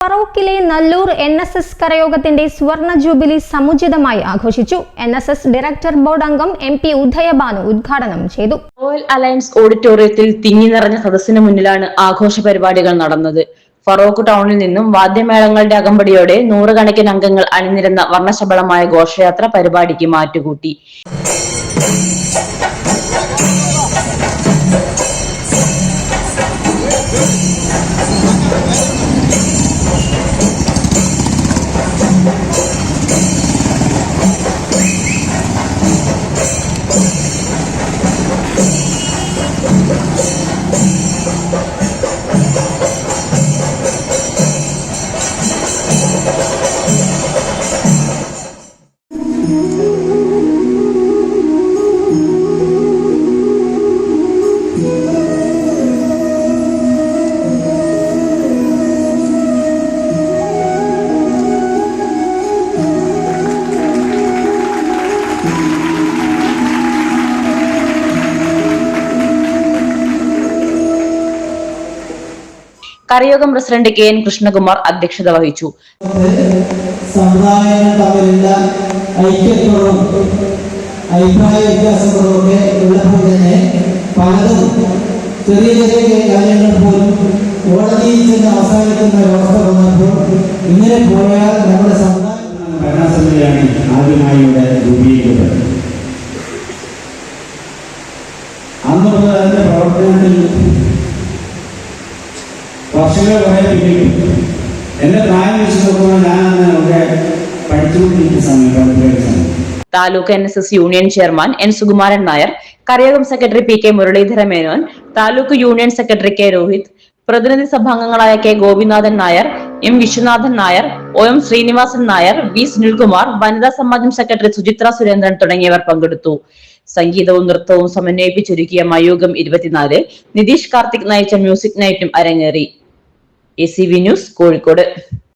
ഫറോക്കിലെ Nallur NSS കരയോഗത്തിന്റെ സ്വർണ്ണ jubilee സമുചിതമായി ആഘോഷിച്ചു. NSS director board അംഗം MP ഉദയഭാനു ഉദ്ഘാടനം ചെയ്തു. റോയൽ അലയൻസ് ഓഡിറ്റോറിയത്തിൽ തിങ്ങി നിറഞ്ഞ സദസ്സിന് മുന്നിലാണ് ആഘോഷ പരിപാടികൾ നടന്നത്. ഫറോക്ക് ടൗണിൽ നിന്നും വാദ്യമേളങ്ങളുടെ അകമ്പടിയോടെ നൂറുകണക്കിന് അംഗങ്ങൾ അണിനിരന്ന വർണ്ണശബളമായ ഘോഷയാത്ര പരിപാടിക്ക് മാറ്റുകൂട്ടി. കരയോഗം പ്രസിഡന്റ് KN കൃഷ്ണകുമാർ അധ്യക്ഷത വഹിച്ചു. സമുദായങ്ങൾ തമ്മിലുള്ള ഐക്യത്തോടും അഭിപ്രായ വ്യത്യാസങ്ങളൊക്കെ ഉള്ളപ്പോൾ തന്നെ പലതും ചെറിയ ചെറിയ കാര്യങ്ങൾ പോലും കോടതിയിൽ ചെന്ന് അവസാനിക്കുന്ന വ്യവസ്ഥ വന്നപ്പോൾ ഇങ്ങനെ പോയാൽ നമ്മുടെ സമുദായം ഭരണസമിതിയാണ് ആദ്യമായി ഇവിടെ രൂപീകരിക്കപ്പെട്ടത്. അന്ന് മുതൽ അതിന്റെ പ്രവർത്തനത്തിൽ വർഷങ്ങൾ കുറെ പിന്നിട്ടു. എന്റെ പ്രായം വെച്ച് നോക്കുമ്പോൾ ഞാനന്ന് ഒക്കെ പഠിച്ചുകൊണ്ടിരിക്കുന്ന സമയം. Taluk NSS union chairman N Sukumaran Nair, കരയോഗം secretary PK Muraleedhara Menon, taluk union secretary K Rohith, പ്രതിനിധി സഭാംഗങ്ങളായ K Gopinathan Nair, M Viswanathan Nair, OM Sreenivasan Nair, V Sunilkumar, വനിതാ സമാജം സെക്രട്ടറി സുചിത്ര സുരേന്ദ്രൻ തുടങ്ങിയവർ പങ്കെടുത്തു. സംഗീതവും നൃത്തവും സമന്വയിപ്പിച്ചൊരുക്കിയ മയൂകം 24 നിതീഷ് കാർത്തിക് നയിച്ച മ്യൂസിക് നൈറ്റും അരങ്ങേറി. ACV news, Kozhikode.